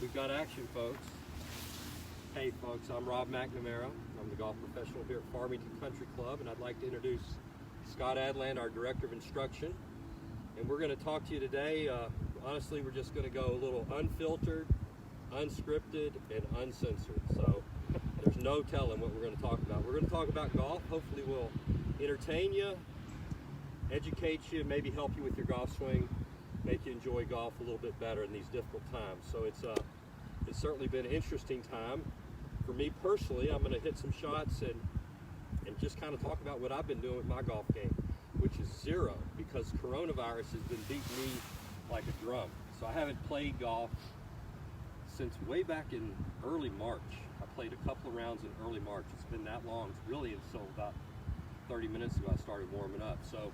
We've got action, folks. Hey, folks, I'm Rob McNamara. I'm the golf professional here at Farmington Country Club, and I'd like to introduce Scott Adland, our Director of Instruction. And we're going to talk to you today. Honestly, we're just going to go a little unfiltered, unscripted, and uncensored. So there's no telling what we're going to talk about. We're going to talk about golf. Hopefully we'll entertain you, educate you, maybe help you with your golf swing, make you enjoy golf a little bit better in these difficult times. So it's certainly been an interesting time. For me personally, I'm going to hit some shots and just kind of talk about what I've been doing with my golf game, which is zero, because coronavirus has been beating me like a drum. So I haven't played golf since way back in early March. I played a couple of rounds in early March. It's been that long, really, until about 30 minutes ago I started warming up. So,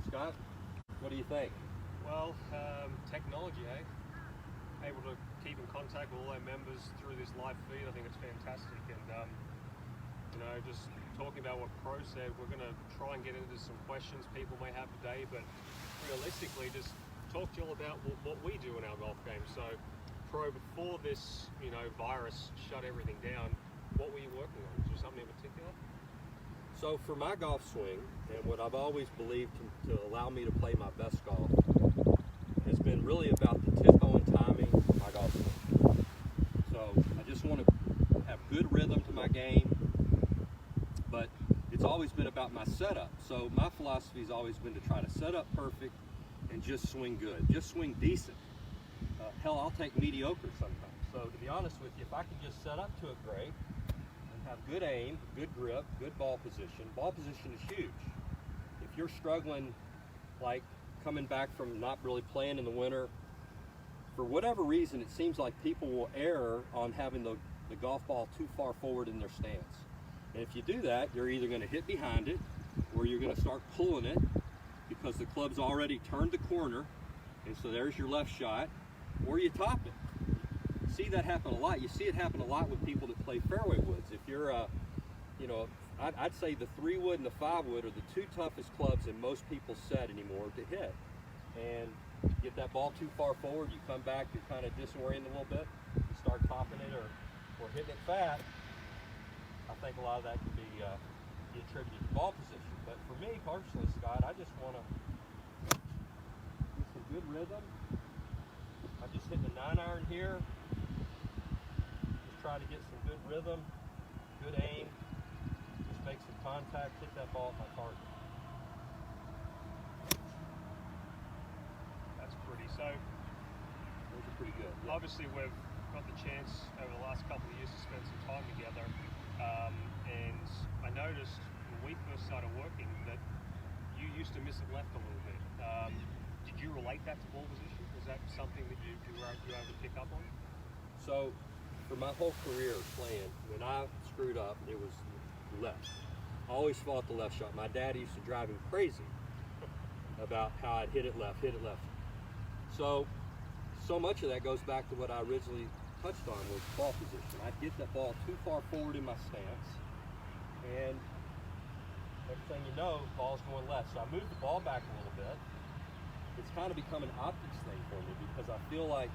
Scott, what do you think? Well, technology, able to keep in contact with all our members through this live feed, I think it's fantastic. And just talking about what Pro said, we're going to try and get into some questions people may have today, but realistically just talk to you all about what we do in our golf game. So Pro, before this virus shut everything down, what were you working on? Was there something in particular? So for my golf swing, and what I've always believed to allow me to play my best golf, has been really about the tempo and timing of my golf swing. So I just want to have good rhythm to my game, but it's always been about my setup. So my philosophy has always been to try to set up perfect and just swing good, just swing decent. Hell, I'll take mediocre sometimes. So to be honest with you, if I can just set up to it great, have good aim, good grip, good ball position. Ball position is huge. If you're struggling, like coming back from not really playing in the winter, for whatever reason, it seems like people will err on having the golf ball too far forward in their stance. And if you do that, you're either going to hit behind it, or you're going to start pulling it because the club's already turned the corner, and so there's your left shot, or you top it. See that happen a lot. You see it happen a lot with people that play fairway woods. If you're, I'd say the 3-wood and the 5-wood are the two toughest clubs in most people's set anymore to hit. And you get that ball too far forward, you come back, you're kind of disoriented a little bit, you start topping it or hitting it fat. I think a lot of that could be attributed to ball position. But for me personally, Scott, I just want to get some good rhythm. I'm just hitting a 9-iron here. Try to get some good rhythm, good aim, just make some contact, hit that ball at my target. That's pretty. So those are pretty good. Yeah. Obviously we've got the chance over the last couple of years to spend some time together, and I noticed when we first started working that you used to miss it left a little bit. Did you relate that to ball position? Was that something that you were able to pick up on? So for my whole career playing, when I screwed up, it was left. I always fought the left shot. My dad used to drive him crazy about how I'd hit it left. So much of that goes back to what I originally touched on, was ball position. I'd get that ball too far forward in my stance, and next thing you know, the ball's going left. So I moved the ball back a little bit. It's kind of become an optics thing for me, because I feel like,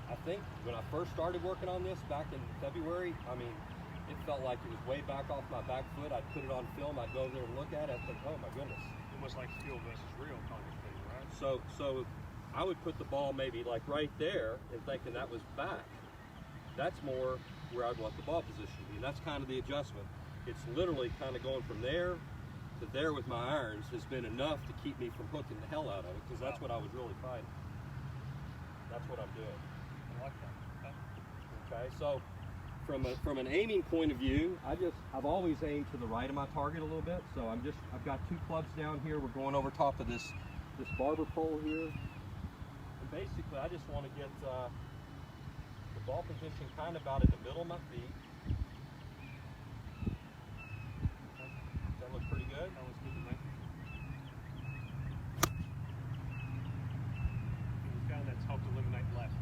I think when I first started working on this back in February, it felt like it was way back off my back foot. I'd put it on film, I'd go over there and look at it, I'd think, oh my goodness. Almost like feel versus real kind of thing, right? So I would put the ball maybe like right there and thinking that was back. That's more where I'd want the ball position to be, and that's kind of the adjustment. It's literally kind of going from there to there with my irons has been enough to keep me from hooking the hell out of it, because that's what I was really fighting. That's what I'm doing. I like that. Okay, so from an aiming point of view, I've always aimed to the right of my target a little bit. So I've got two clubs down here. We're going over top of this barber pole here, and basically I just want to get the ball position kind of about in the middle of my feet. Okay. Does that look pretty good? That looks good to me. You found that's helped eliminate left.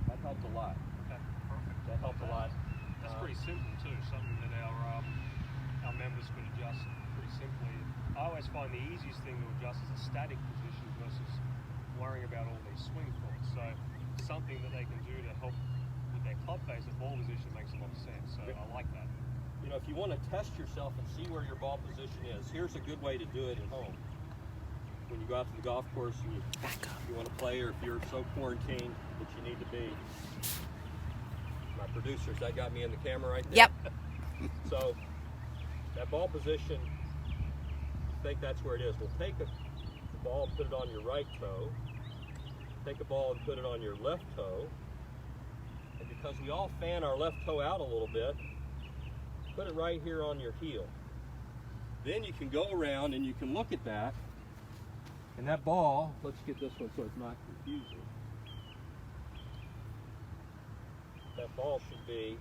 That helped a lot. Okay, perfect. That helped a lot. That's pretty simple too, something that our members could adjust pretty simply. I always find the easiest thing to adjust is a static position versus worrying about all these swing points. So something that they can do to help with their club face and ball position makes a lot of sense. So I like that. You know, if you want to test yourself and see where your ball position is, here's a good way to do it at home. When you go out to the golf course and you want to play, or if you're so quarantined that you need to be. My producers, that got me in the camera right there. Yep. So that ball position, you think that's where it is. Well, take the ball and put it on your right toe. Take a ball and put it on your left toe. And because we all fan our left toe out a little bit, put it right here on your heel. Then you can go around and you can look at that. And that ball, let's get this one so it's not confusing. That ball should be,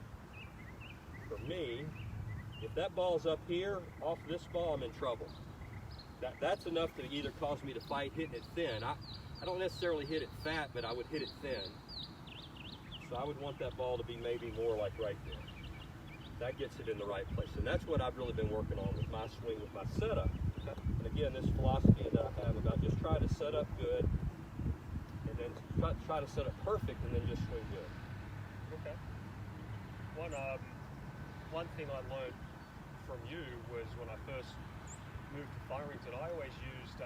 for me, if that ball's up here, off this ball, I'm in trouble. That's enough to either cause me to fight hitting it thin. I don't necessarily hit it fat, but I would hit it thin. So I would want that ball to be maybe more like right there. That gets it in the right place. And that's what I've really been working on with my swing, with my setup. And again, this philosophy that I have about just try to set up good, and then try to set up perfect, and then just swing good. Okay. One thing I learned from you was when I first moved to Farmington, I always used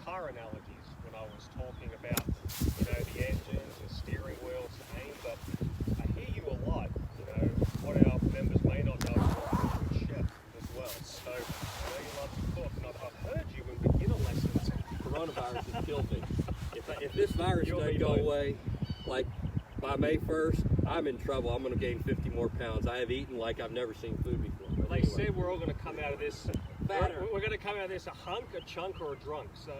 car analogies when I was talking about, you know, the engines, the steering wheels, the aim. But I hear you a lot. You know, what our members may not know is you're a good chef as well. So I know you love to cook, and I've heard you in beginner lessons. Coronavirus has killed me. If this virus You'll doesn't be go fine. away, like by May 1st, I'm in trouble. I'm going to gain 50 more pounds. I have eaten like I've never seen food before. But They anyway. said we're all going to come out of this. Fatter. We're going to come out of this a hunk, a chunk, or a drunk. So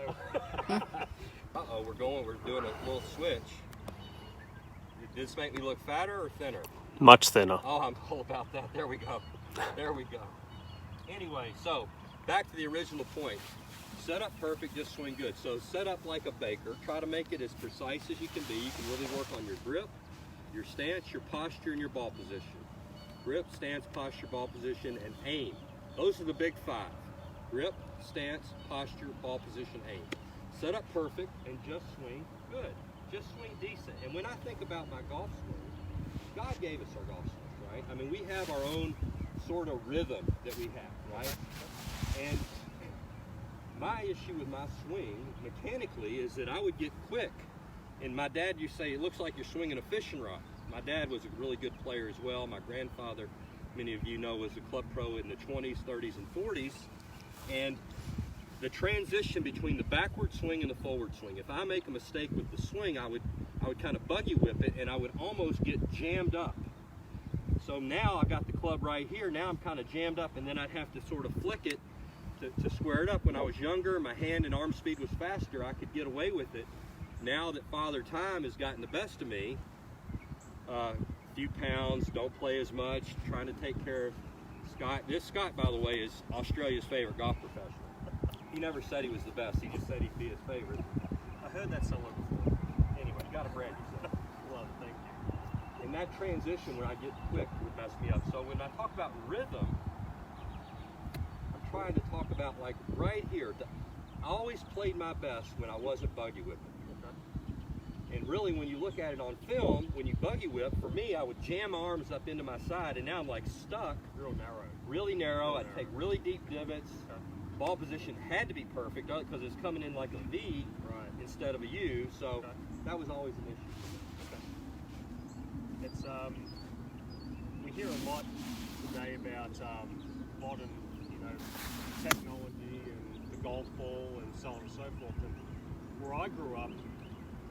Uh-oh, we're doing a little switch. Did this make me look fatter or thinner? Much thinner. Oh, I'm all about that. There we go. There we go. Anyway, so back to the original point. Set up perfect, just swing good. So set up like a baker. Try to make it as precise as you can be. You can really work on your grip, your stance, your posture, and your ball position. Grip, stance, posture, ball position, and aim. Those are the big five. Grip, stance, posture, ball position, aim. Set up perfect and just swing good. Just swing decent. And when I think about my golf swing, God gave us our golf swing, right? I mean, we have our own sort of rhythm that we have, right? And my issue with my swing mechanically is that I would get quick. And my dad used to say, it looks like you're swinging a fishing rod. My dad was a really good player as well. My grandfather, many of you know, was a club pro in the 20s, 30s, and 40s. And the transition between the backward swing and the forward swing, if I make a mistake with the swing, I would kind of buggy whip it, and I would almost get jammed up. So now I've got the club right here. Now I'm kind of jammed up, and then I'd have to sort of flick it to square it up. When I was younger, my hand and arm speed was faster. I could get away with it. Now that Father Time has gotten the best of me, a few pounds, don't play as much, trying to take care of Scott. This Scott, by the way, is Australia's favorite golf professional. He never said he was the best. He just said he'd be his favorite. I heard that somewhere before. Anyway, you got to brand yourself. Love it, thank you. And that transition, when I get quick, would mess me up. So when I talk about rhythm, I'm trying to talk about like right here. I always played my best when I wasn't buggy whipping. And really, when you look at it on film, when you buggy whip, for me, I would jam my arms up into my side, and now I'm like stuck. Real narrow. Really narrow. I'd narrow. take really deep divots. Okay. Ball position had to be perfect because it's coming in like a V Right. instead of a U. So Okay. that was always an issue. Okay. It's we hear a lot today about modern, you know, technology and the golf ball and so on and so forth. And where I grew up,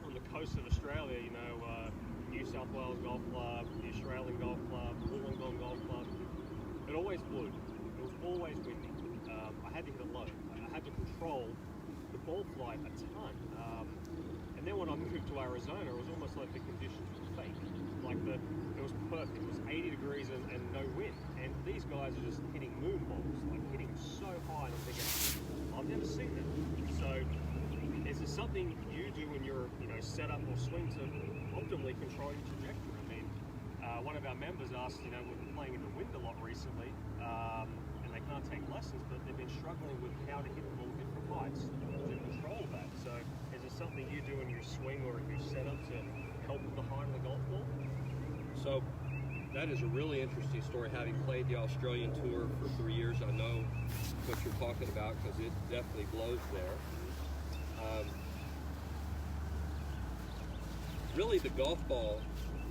on the coast of Australia, you know, New South Wales Golf Club, the Australian Golf Club, Wollongong Golf Club, it always blew. It was always windy. I had to hit it low. I had to control the ball flight a ton. And then when I moved to Arizona, it was almost like the conditions were fake. Like it was perfect. It was 80 degrees and no wind. And these guys are just hitting moon balls, like hitting so high. And I'm thinking, I've never seen that. So is there something you do in your, you know, setup or swing to optimally control your trajectory? I mean, one of our members asked, you know, we've been playing in the wind a lot recently, and they can't take lessons, but they've been struggling with how to hit the ball at different heights to control that. So is there something you do in your swing or in your setup to help with the height of the golf ball? So that is a really interesting story. Having played the Australian Tour for 3 years, I know what you're talking about because it definitely blows there. Really, the golf ball,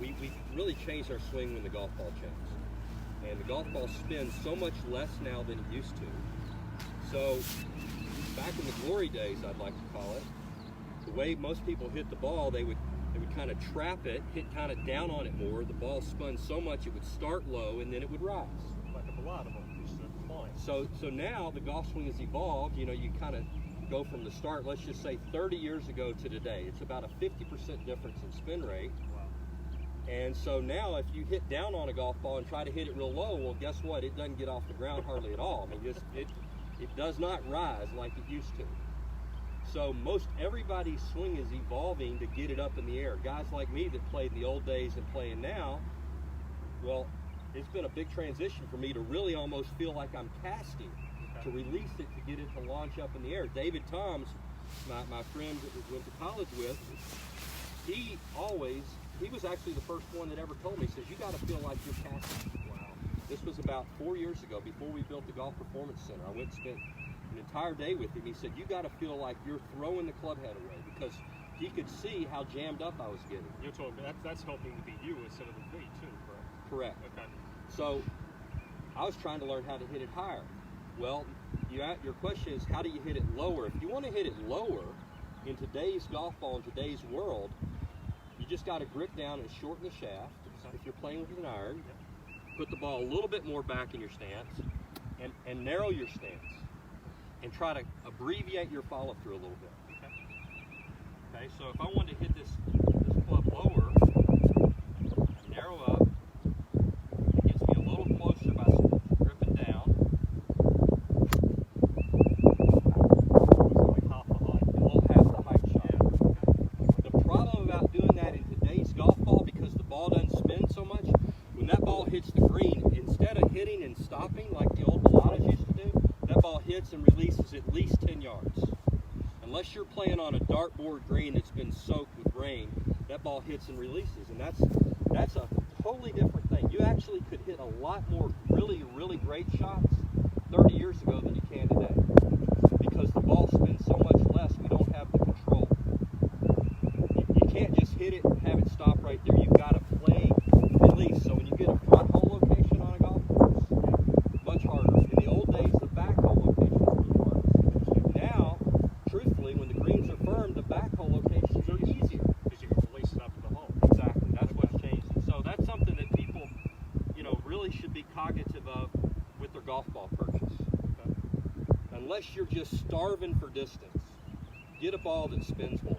we really changed our swing when the golf ball changed. And the golf ball spins so much less now than it used to. So back in the glory days, I'd like to call it, the way most people hit the ball, they would kind of trap it, hit kind of down on it more. The ball spun so much it would start low and then it would rise. Like a ballada ball, just a climb. So now the golf swing has evolved. You know, you kind of go from the start, let's just say 30 years ago to today. It's about a 50% difference in spin rate. Wow. And so now if you hit down on a golf ball and try to hit it real low, well, guess what? It doesn't get off the ground hardly at all. I mean, it does not rise like it used to. So most everybody's swing is evolving to get it up in the air. Guys like me that played in the old days and playing now, well, it's been a big transition for me to really almost feel like I'm casting, to release it, to get it to launch up in the air. David Toms, my friend that we went to college with, he was actually the first one that ever told me, he says, you got to feel like you're casting. Wow. This was about 4 years ago, before we built the Golf Performance Center. I went and spent an entire day with him. He said, you got to feel like you're throwing the club head away, because he could see how jammed up I was getting. You're talking, that's helping with the U instead of the V too, correct? Correct. Okay. So I was trying to learn how to hit it higher. Well, your question is, how do you hit it lower? If you want to hit it lower in today's golf ball, in today's world, you just got to grip down and shorten the shaft. If you're playing with an iron, put the ball a little bit more back in your stance, and narrow your stance, and try to abbreviate your follow through a little bit. Okay. So if I wanted to hit this club lower, I narrow up. It gets me a little closer by gripping down. Like half the height. A little half the height shot. The problem about doing that in today's golf ball, because the ball doesn't spin so much, when that ball hits the green, instead of hitting and stopping like the old balladas used to do, that ball hits and releases at least 10 yards. Unless you're playing on a dartboard green that's been soaked with rain, that ball hits and releases, and that's a totally different thing. You actually could hit a lot more really, really great shots 30 years ago than you can today, because the ball spins so much less, we don't have the control. You can't just hit it and have it stop right there. You've got to play release. So when you get a front hole location on a golf course, much harder. In the old days, the back hole location was really hard. Now, truthfully, when the greens are firm, the back hole locations are easier. Because you can release it up to the hole. Exactly. That's what's changed. So that's something that people, really should be cognitive of with their golf ball purchase. Okay. Unless you're just starving for distance, get a ball that spins more.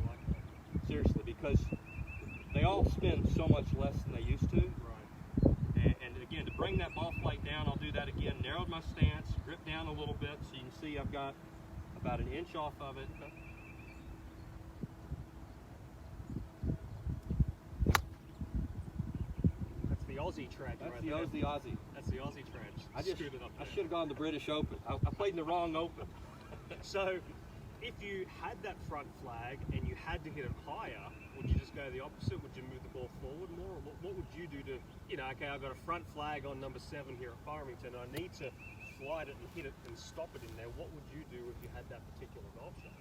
Like that. Seriously, because they all spin so much less than they used to. Right. And again, to bring that ball flight down, I'll do that again. Narrowed my stance, grip down a little bit, so you can see I've got about an inch off of it. That's the Aussie trench That's right the there. Aussie. That's the Aussie trench. I Scooted up should there. have gone to the British Open. I played in the wrong Open. So, if you had that front flag and you had to hit it higher, would you just go the opposite? Would you move the ball forward more? Or what would you do to, okay, I've got a front flag on number 7 here at Farmington. I need to flight it and hit it and stop it in there. What would you do if you had that particular golf shot?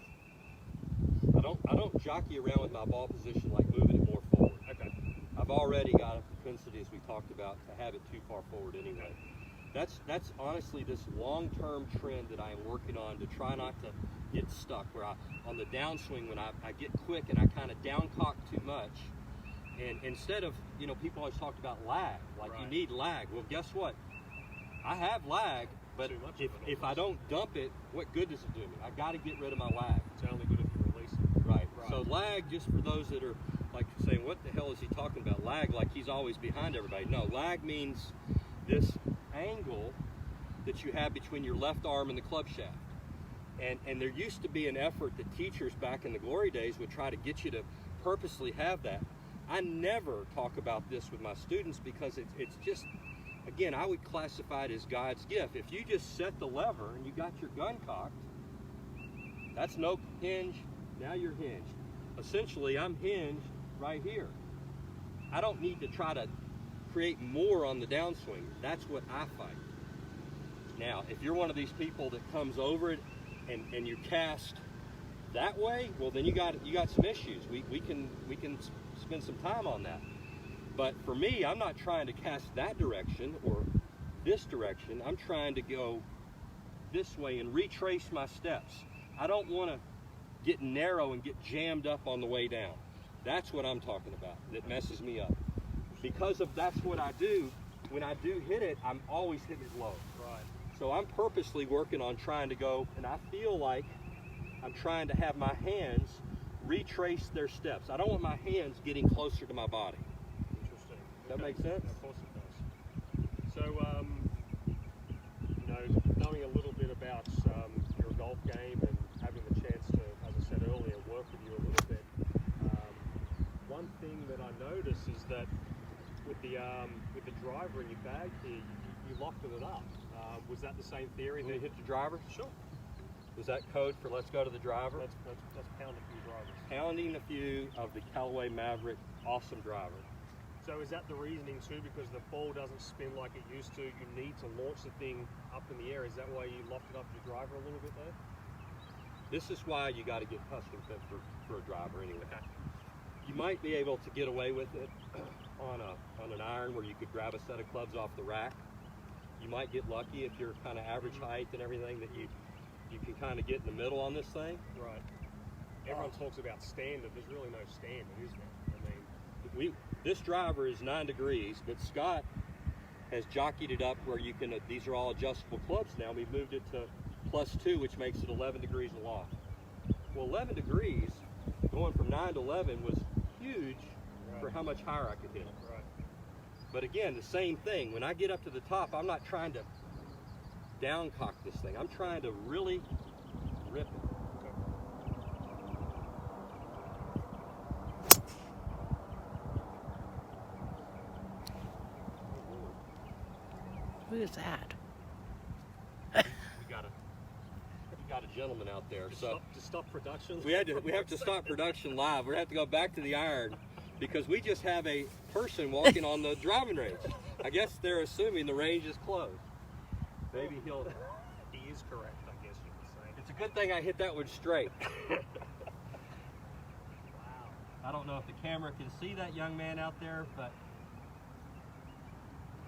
I don't jockey around with my ball position like moving it more forward. Okay. I've already got a propensity, as we talked about, to have it too far forward anyway. That's honestly this long-term trend that I am working on, to try not to get stuck, where on the downswing, when I get quick and I kind of down-cock too much, and instead of, people always talked about lag, like Right. you need lag. Well, guess what? I have lag, but Too much of it if I almost. don't dump it, what good does it do me? I got to get rid of my lag. It's only good if you release it. Right. Right. So lag, just for those that are like saying, what the hell is he talking about? Lag, like he's always behind everybody. No, lag means this angle that you have between your left arm and the club shaft. And there used to be an effort that teachers back in the glory days would try to get you to purposely have that. I never talk about this with my students, because it's just, again, I would classify it as God's gift. If you just set the lever and you got your gun cocked, that's no hinge, now you're hinged. Essentially, I'm hinged right here. I don't need to try to create more on the downswing. That's what I fight. Now, if you're one of these people that comes over it and you cast that way, well, then you got some issues. We can spend some time on that. But for me, I'm not trying to cast that direction or this direction. I'm trying to go this way and retrace my steps. I don't want to get narrow and get jammed up on the way down. That's what I'm talking about that messes me up. Because of that's what I do, when I do hit it, I'm always hitting it low. Right. So I'm purposely working on trying to go, and I feel like I'm trying to have my hands retrace their steps. I don't want my hands getting closer to my body. Interesting. Does that make sense? Of course it does. So, knowing a little bit about your golf game and having the chance to, as I said earlier, work with you a little bit, one thing that I noticed is that with the driver in your bag here, you locked it up. Was that the same theory? When you hit the driver? Sure. Was that code for let's go to the driver? Let's pound a few drivers. Pounding a few of the Callaway Maverick awesome driver. So is that the reasoning too? Because the ball doesn't spin like it used to, you need to launch the thing up in the air. Is that why you locked it up your driver a little bit there? This is why you got to get custom fit for a driver anyway. Okay. You might be able to get away with it on an iron where you could grab a set of clubs off the rack. You might get lucky if you're kind of average height and everything that you can kind of get in the middle on this thing. Right. Everyone talks about standard. There's really no standard, is there? I mean, this driver is 9 degrees, but Scott has jockeyed it up where you can. These are all adjustable clubs now. We've moved it to +2, which makes it 11 degrees aloft. Well, 11 degrees, going from 9 to 11 was huge for how much higher I could hit it. Right. But again, the same thing. When I get up to the top, I'm not trying to downcock this thing. I'm trying to really rip it. Who is that? We got a gentleman out there. To stop production. We have to stop production live. We're gonna have to go back to the iron because we just have a person walking on the driving range. I guess they're assuming the range is closed. Maybe he'll. He is correct, I guess you could say. It's a good thing I hit that one straight. Wow. I don't know if the camera can see that young man out there, but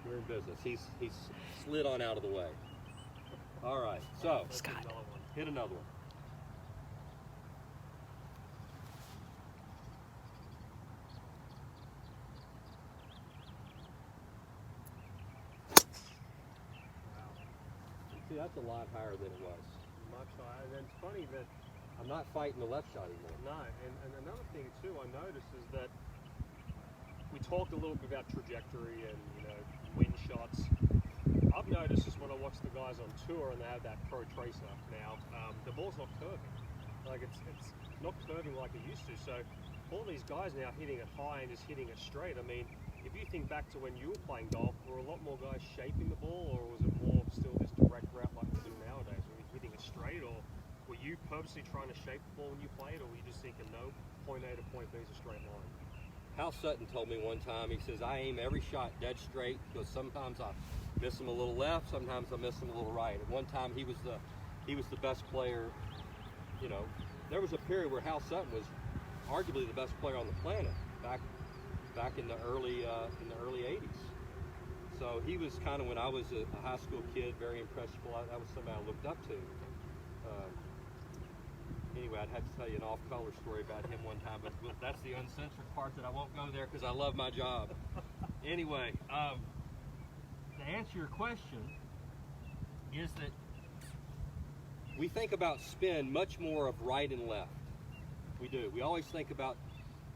we're in business. He's slid on out of the way. All right, so Scott. hit another one. See, that's a lot higher than it was. Much higher. And it's funny that I'm not fighting the left shot anymore. no, and another thing too I noticed is that we talked a little bit about trajectory and wind shots. I've noticed this when I watch the guys on tour and they have that Pro Tracer now. The ball's not curving. Like it's not curving like it used to. So all these guys now hitting it high and just hitting it straight. I mean, if you think back to when you were playing golf, were a lot more guys shaping the ball, or was it more still this direct route like we do nowadays? Were you hitting it straight, or were you purposely trying to shape the ball when you played, or were you just thinking, no, point A to point B is a straight line? Hal Sutton told me one time, he says, I aim every shot dead straight because sometimes I miss him a little left, sometimes I miss him a little right. At one time, he was the best player. There was a period where Hal Sutton was arguably the best player on the planet back in the early 80s. So he was kind of, when I was a high school kid, very impressionable. That was somebody I looked up to. Anyway, I'd have to tell you an off-color story about him one time, but that's the uncensored part that I won't go there because I love my job. Anyway, to answer your question, is that we think about spin much more of right and left. We do. We always think about,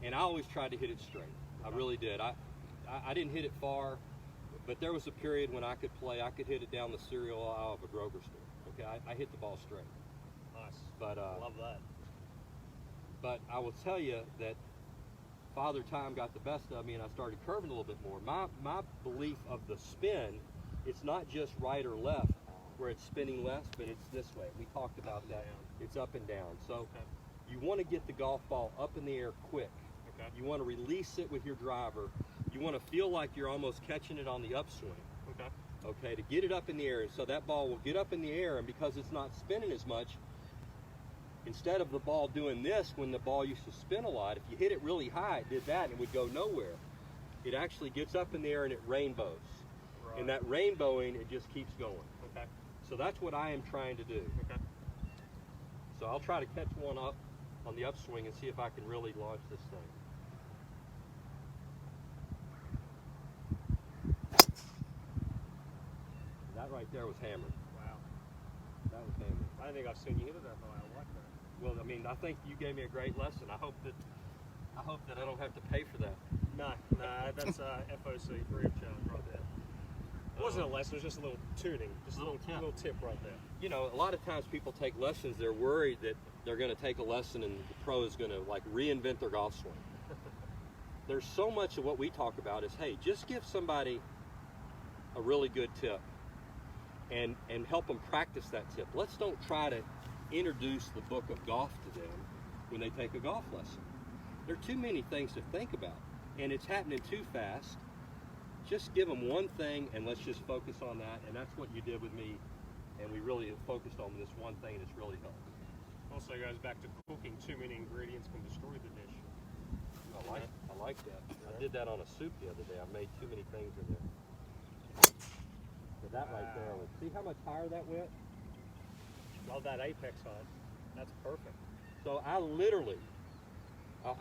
and I always tried to hit it straight. I really did. I didn't hit it far, but there was a period when I could hit it down the cereal aisle of a grocery store. Okay, I hit the ball straight. Nice. But love that. But I will tell you that Father Time got the best of me, and I started curving a little bit more. My belief of the spin, it's not just right or left where it's spinning left, but it's this way. We talked about that. It's up and down. So you want to get the golf ball up in the air quick. Okay. You want to release it with your driver. You want to feel like you're almost catching it on the upswing. Okay. Okay, to get it up in the air, and so that ball will get up in the air, and because it's not spinning as much, instead of the ball doing this when the ball used to spin a lot, if you hit it really high, it did that and it would go nowhere. It actually gets up in the air and it rainbows. Right. And that rainbowing, it just keeps going. Okay. So that's what I am trying to do. Okay. So I'll try to catch one up on the upswing and see if I can really launch this thing. That right there was hammered. Wow. That was hammered. I don't think I've seen you hit it that high. I like that. Well, I mean, I think you gave me a great lesson. I hope that I don't have to pay for that. No, that's FOC free of charge right there. It wasn't a lesson, it was just a little tuning, just a little tip right there. You know, a lot of times people take lessons, they're worried that they're going to take a lesson and the pro is going to like reinvent their golf swing. There's so much of what we talk about is, hey, just give somebody a really good tip and help them practice that tip. Let's don't try to introduce the book of golf to them when they take a golf lesson. There are too many things to think about, and it's happening too fast. Just give them one thing, and let's just focus on that, and that's what you did with me, and we really focused on this one thing, and it's really helped. Also goes back to cooking. Too many ingredients can destroy the dish. I like that. I did that on a soup the other day. I made too many things in there. But that right there, see how much higher that went? Love that apex height. That's perfect. So I literally,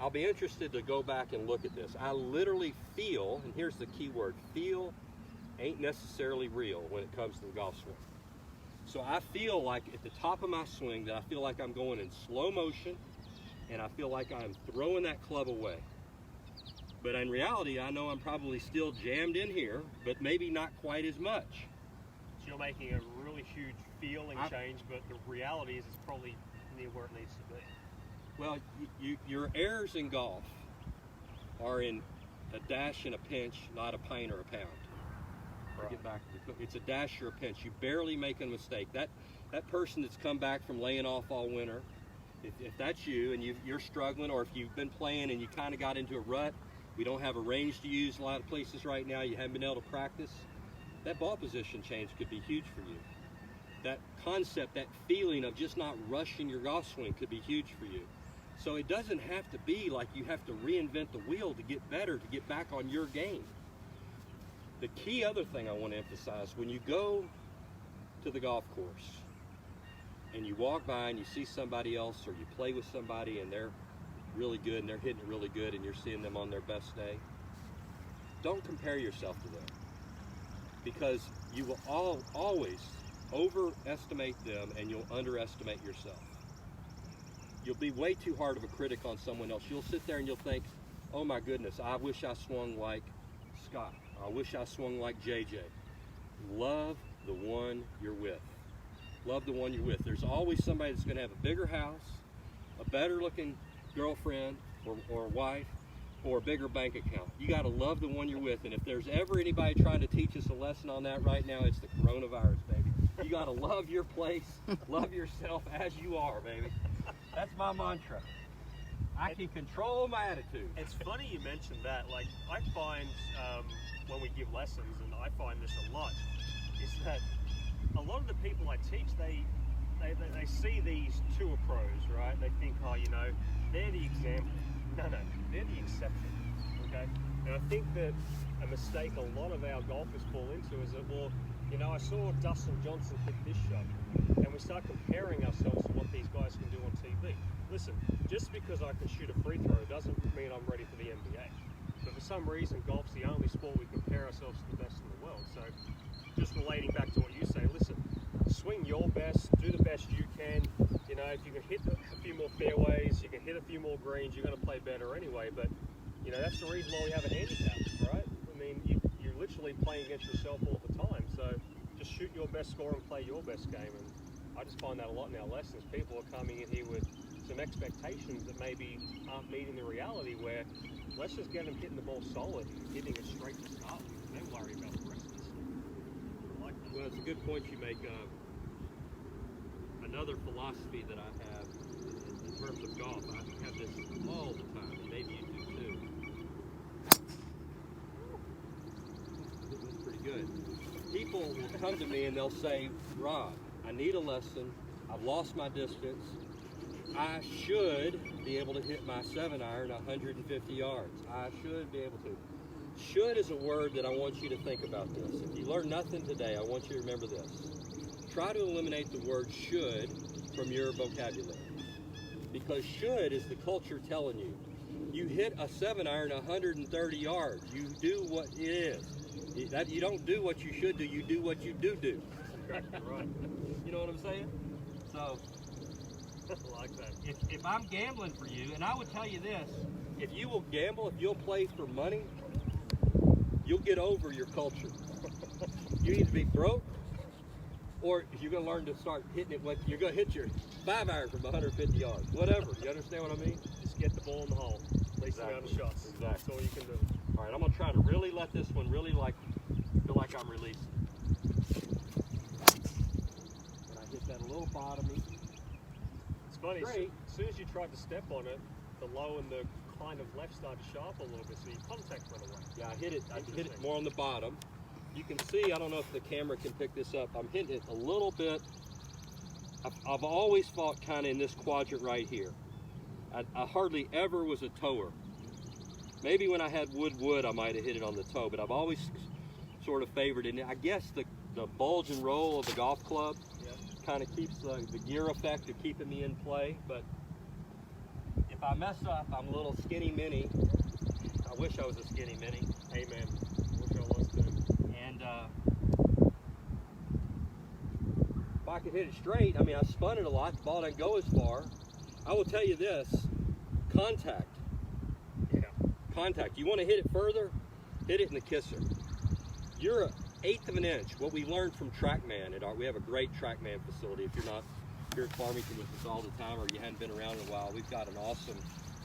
I'll be interested to go back and look at this. I literally feel, and here's the key word, feel ain't necessarily real when it comes to the golf swing. So I feel like at the top of my swing that I feel like I'm going in slow motion, and I feel like I'm throwing that club away. But in reality, I know I'm probably still jammed in here, but maybe not quite as much. So you're making a really huge feeling change, but the reality is it's probably near where it needs to be. Well, your errors in golf are in a dash and a pinch, not a pint or a pound. Right. Get back to the, it's a dash or a pinch. You barely make a mistake. That person that's come back from laying off all winter, if that's you and you're struggling, or if you've been playing and you kind of got into a rut, we don't have a range to use a lot of places right now, you haven't been able to practice, that ball position change could be huge for you. That concept, that feeling of just not rushing your golf swing could be huge for you. So it doesn't have to be like you have to reinvent the wheel to get better, to get back on your game. The key other thing I want to emphasize, when you go to the golf course and you walk by and you see somebody else, or you play with somebody and they're really good and they're hitting it really good and you're seeing them on their best day, don't compare yourself to them, because you will always overestimate them and you'll underestimate yourself. You'll be way too hard of a critic on someone else. You'll sit there and you'll think, oh my goodness, I wish I swung like Scott. I wish I swung like JJ. Love the one you're with. Love the one you're with. There's always somebody that's going to have a bigger house, a better looking girlfriend or wife, or a bigger bank account. You got to love the one you're with. And if there's ever anybody trying to teach us a lesson on that right now, it's the coronavirus, baby. You got to love your place, love yourself as you are, baby. That's my mantra. I can control my attitude. It's funny you mentioned that. Like, I find when we give lessons, and I find this a lot, is that a lot of the people I teach, they see these tour pros, right? They think, oh, you know, they're the example. No, they're the exception, okay? And I think that a mistake a lot of our golfers fall into is that, well, you know, I saw Dustin Johnson hit this shot, and we start comparing ourselves to what these guys can do on TV. Listen, just because I can shoot a free throw doesn't mean I'm ready for the NBA. But for some reason, golf's the only sport we compare ourselves to the best in the world. So just relating back to what you say, listen, swing your best, do the best you can. You know, if you can hit a few more fairways, you can hit a few more greens, you're going to play better anyway. But, you know, that's the reason why we have a handicap, right? I mean, you're literally playing against yourself all the time. So just shoot your best score and play your best game. And I just find that a lot in our lessons. People are coming in here with some expectations that maybe aren't meeting the reality, where let's just get them hitting the ball solid and hitting it straight to start with, and then worry about the rest of the stuff. Well, it's a good point you make. Another philosophy that I have in terms of golf, I have this all the time, and maybe you do too. should. People will come to me and they'll say, Ron, I need a lesson. I've lost my distance. I should be able to hit my 7-iron 150 yards. I should be able to. Should is a word that I want you to think about this. If you learn nothing today, I want you to remember this. Try to eliminate the word should from your vocabulary. Because should is the culture telling you. You hit a 7-iron 130 yards. You do what it is. You don't do what you should do. You do what you do. Right. You know what I'm saying? So, I like that. if I'm gambling for you, and I would tell you this, if you will gamble, if you'll play for money, you'll get over your culture. You either be broke, or you're going to learn to start hitting it with, you're going to hit your 5-iron from 150 yards. Whatever. You understand what I mean? Just get the ball in the hole. Least amount of shots. Exactly. That's all you can do. All right, I'm going to try to really let this one really feel like I'm releasing. And I hit that a little bottomy. It's funny, Great. as soon as you tried to step on it, the low and the kind of left started to sharp a little bit, so your contact went away. Yeah, I hit it more on the bottom. You can see, I don't know if the camera can pick this up, I'm hitting it a little bit. I've always fought kind of in this quadrant right here. I hardly ever was a tower. Maybe when I had wood, I might have hit it on the toe, but I've always sort of favored it. And I guess the bulge and roll of the golf club kind of keeps the gear effect of keeping me in play. But if I mess up, I'm a little skinny mini. I wish I was a skinny mini. Amen. Wish I was too. And if I could hit it straight, I mean, I spun it a lot. The ball didn't go as far. I will tell you this, contact. Yeah. Contact. You want to hit it further? Hit it in the kisser. You're an 1/8 of an inch. What we learned from TrackMan, we have a great TrackMan facility. If you're not here at Farmington with us all the time, or you hadn't been around in a while, we've got an awesome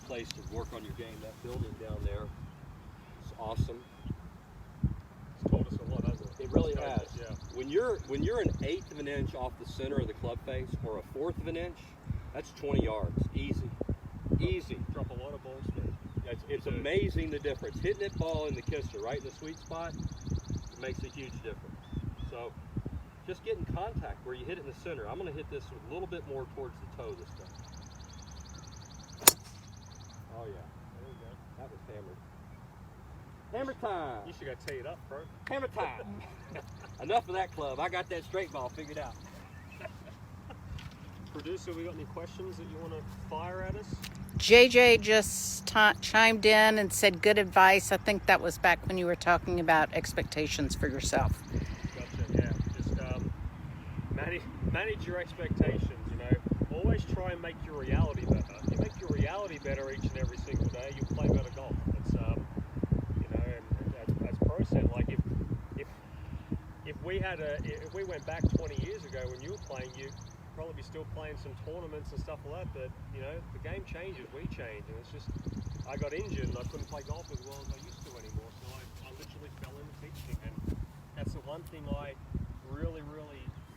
place to work on your game. That building down there is awesome. It's taught us a lot, hasn't it? It really has. Yeah. When you're an 1/8 of an inch off the center of the club face, or a 1/4 of an inch, that's 20 yards. Easy. Easy. Drop a lot of balls there. It's amazing the difference. Hitting that ball in the kisser, right in the sweet spot, it makes a huge difference. So just get in contact where you hit it in the center. I'm going to hit this a little bit more towards the toe this time. Oh yeah. There you go. That was hammered. Hammer time. You should go tee it up, bro. Hammer time. Enough of that club. I got that straight ball figured out. Producer, we got any questions that you want to fire at us? JJ just chimed in and said good advice. I think that was back when you were talking about expectations for yourself. Gotcha, yeah. Just manage your expectations, you know. Always try and make your reality better. You make your reality better each and every single day, you'll play better golf. It's, you know, and as Pro said, like if we went back 20 years ago when you were playing, you'd probably be still playing some tournaments and stuff like that, but you know, the game changes, we change, and it's just, I got injured and I couldn't play golf as well as I used to anymore, so I literally fell into teaching, and that's the one thing I really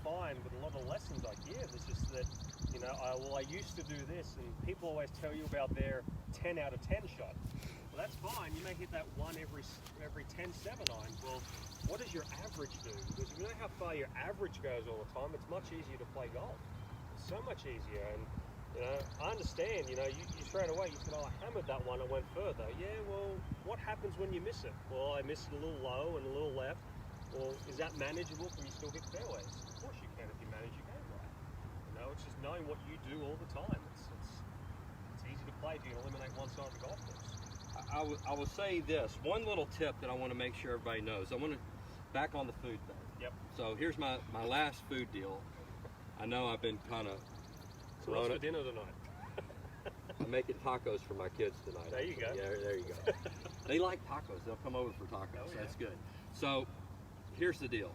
find with a lot of lessons I give, is just that, you know, I used to do this, and people always tell you about their 10 out of 10 shot. Well, that's fine, you may hit that one every 10 7-iron. Well, what does your average do? Because you know how far your average goes all the time, it's much easier to play golf. It's so much easier, and you know, I understand, you know, you straight away, you said, oh, I hammered that one, I went further. Yeah, well, what happens when you miss it? Well, I missed it a little low and a little left. Well, is that manageable? Can you still hit fairways? Of course you can if you manage your game right. You know, it's just knowing what you do all the time. It's easy to play if you can eliminate one side of the golf course. I will say this, one little tip that I want to make sure everybody knows. I want to back on the food thing. Yep. So here's my last food deal. I know I've been kind of So what's for dinner tonight? I'm making tacos for my kids tonight. There you go. Yeah, there you go. They like tacos. They'll come over for tacos. Oh, yeah. That's good. So here's the deal.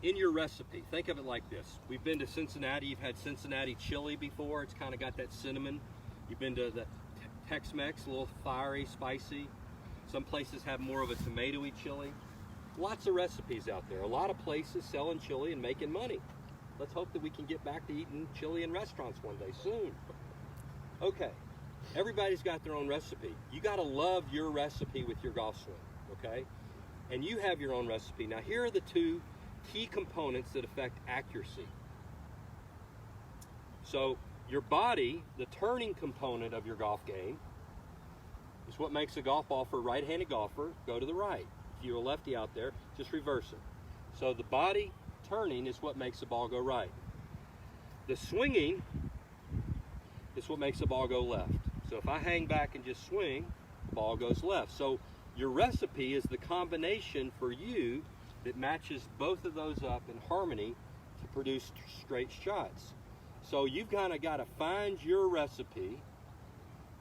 In your recipe, think of it like this. We've been to Cincinnati. You've had Cincinnati chili before. It's kind of got that cinnamon. You've been to the Tex-Mex, a little fiery, spicy. Some places have more of a tomatoey chili. Lots of recipes out there. A lot of places selling chili and making money. Let's hope that we can get back to eating chili in restaurants one day soon. Okay, everybody's got their own recipe. You got to love your recipe with your golf swing, okay? and you have your own recipe. Now here are the two key components that affect accuracy. So your body, the turning component of your golf game, is what makes a golf ball for a right-handed golfer go to the right. If you're a lefty out there, just reverse it. So the body turning is what makes the ball go right. The swinging is what makes the ball go left. So if I hang back and just swing, the ball goes left. So your recipe is the combination for you that matches both of those up in harmony to produce straight shots. So you've kind of got to find your recipe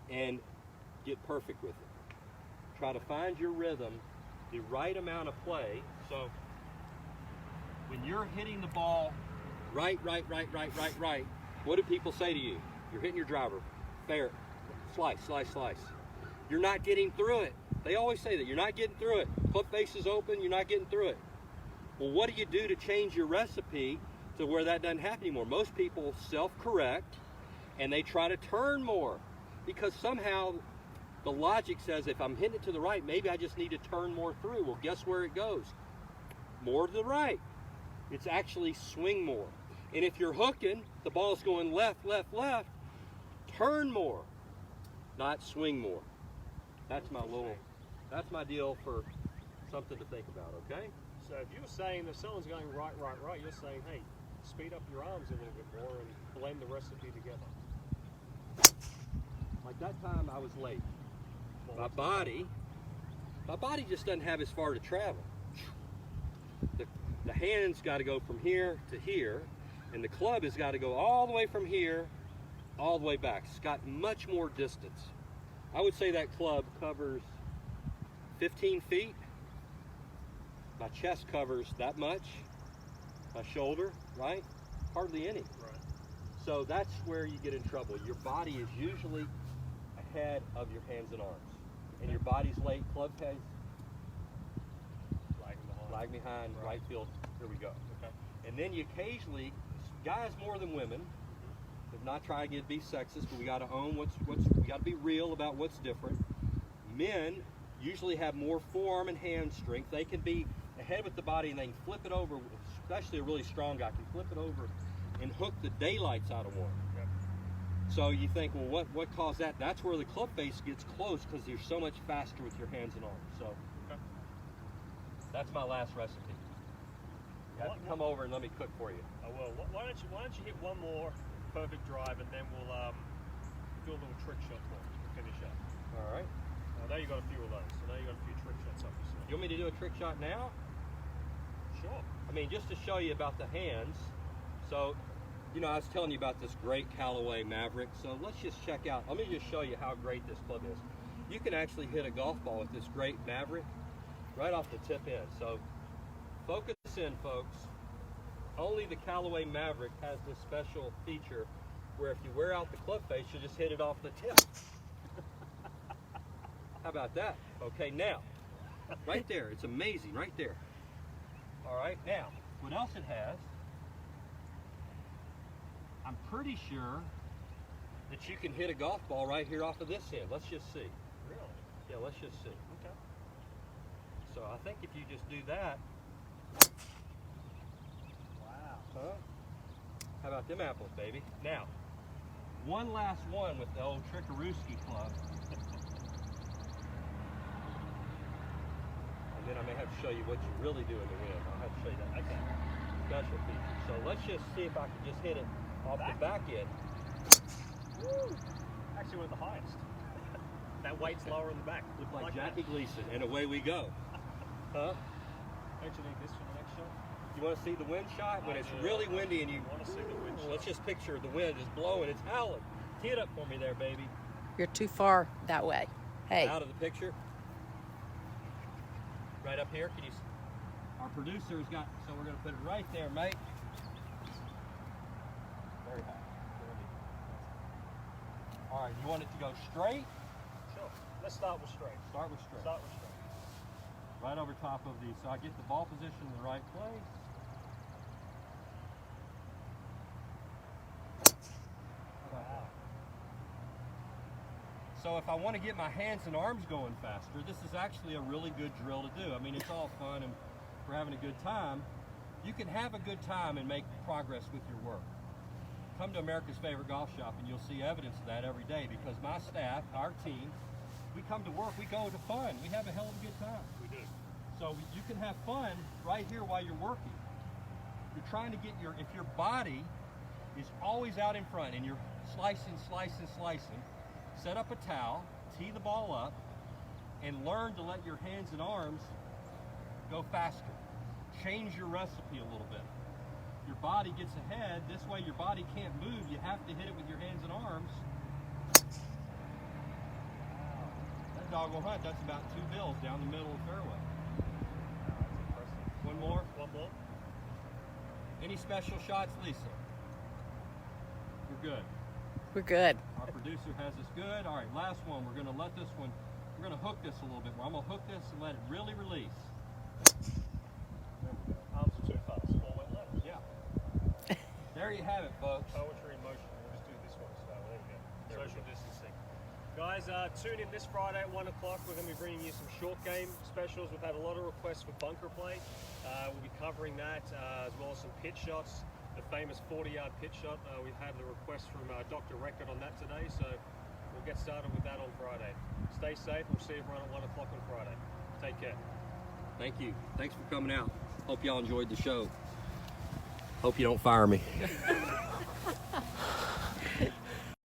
and get perfect with it. Try to find your rhythm, the right amount of play. So when you're hitting the ball right, what do people say to you? You're hitting your driver, fair, slice. You're not getting through it. They always say that. You're not getting through it. Club face is open, you're not getting through it. Well, what do you do to change your recipe to where that doesn't happen anymore? Most people self-correct and they try to turn more because somehow the logic says if I'm hitting it to the right, maybe I just need to turn more through. Well, guess where it goes? More to the right. It's actually swing more. And if you're hooking, the ball's going left, turn more, not swing more. That's my deal for something to think about, okay? So if you're saying that someone's going right, you're saying, hey, speed up your arms a little bit more and blend the recipe together. Like that time I was late. My body just doesn't have as far to travel. The hand's got to go from here to here, and the club has got to go all the way from here, all the way back. It's got much more distance. I would say that club covers 15 feet. My chest covers that much. My shoulder, right? Hardly any. Right. So that's where you get in trouble. Your body is usually ahead of your hands and arms. And your body's late, club case, lag behind, right field, here we go. Okay. And then you occasionally, guys more than women, but not trying to be sexist, but we got to own we got to be real about what's different. Men usually have more forearm and hand strength. They can be ahead with the body and they can flip it over, especially a really strong guy can flip it over and hook the daylights out of one. Yep. So you think, well, what caused that? That's where the club face gets close because you're so much faster with your hands and arms. So that's my last recipe. You have to come over and let me cook for you. I will. Why don't you hit one more perfect drive and then we'll do a little trick shot for you to finish up. All right. I know you got a few of those. I know you got a few trick shots up your sleeve. You want me to do a trick shot now? Sure. I mean, just to show you about the hands. So, you know, I was telling you about this great Callaway Maverick. So let's just check out. Let me just show you how great this club is. You can actually hit a golf ball with this great Maverick right off the tip end. So focus in, folks. Only the Callaway Maverick has this special feature where if you wear out the club face, you just hit it off the tip. How about that? Okay, now, right there, it's amazing, right there. All right, now, what else it has, I'm pretty sure that you can hit a golf ball right here off of this end. Let's just see. Really? Yeah, let's just see. Okay. So I think if you just do that. Wow. Huh? How about them apples, baby? Now, one last one with the old Trickarooski club. And then I may have to show you what you really do in the wind. I'll have to show you that. Okay. Special feature. So let's just see if I can just hit it off the back end. Woo! Actually went the highest. That weight's lower in the back. Look like Jackie Gleason, and away we go. Huh? Don't you need this for the next shot? You want to see the wind shot? When it's really windy and you want to see the wind shot. Let's just picture the wind is blowing, it's howling. Tee it up for me there, baby. You're too far that way. Hey. Out of the picture. Right up here. Can you? Our producer's got, so we're going to put it right there, mate. Very high. All right, you want it to go straight? Sure. Let's start with straight. Start with straight. Start with straight. Right over top of these, so I get the ball position in the right place. Wow. So if I want to get my hands and arms going faster, this is actually a really good drill to do. I mean, it's all fun and we're having a good time. You can have a good time and make progress with your work. Come to America's Favorite Golf Shop and you'll see evidence of that every day, because my staff, our team, we come to work, we go to fun. We have a hell of a good time. We do. So you can have fun right here while you're working. You're trying to get if your body is always out in front and you're slicing, set up a towel, tee the ball up, and learn to let your hands and arms go faster. Change your recipe a little bit. Your body gets ahead. This way your body can't move. You have to hit it with your hands and arms. That dog will hunt. That's about 2 bills down the middle of the fairway. That's impressive. One more? One more. Any special shots, Lisa? We're good. We're good. Our producer has us good. All right, last one. We're going to let this one, we're going to hook this a little bit more. I'm going to hook this and let it really release. Arms are too fast. 4 wet letters. Yeah. There you have it, folks. Poetry in motion. We'll just do this one as well. There we go. Social distancing. Guys, tune in this Friday at 1 o'clock. We're going to be bringing you some short game specials. We've had a lot of requests for bunker play. We'll be covering that as well as some pitch shots. The famous 40-yard pitch shot. We've had the request from Dr. Record on that today, so we'll get started with that on Friday. Stay safe. We'll see everyone at 1 o'clock on Friday. Take care. Thank you. Thanks for coming out. Hope y'all enjoyed the show. Hope you don't fire me.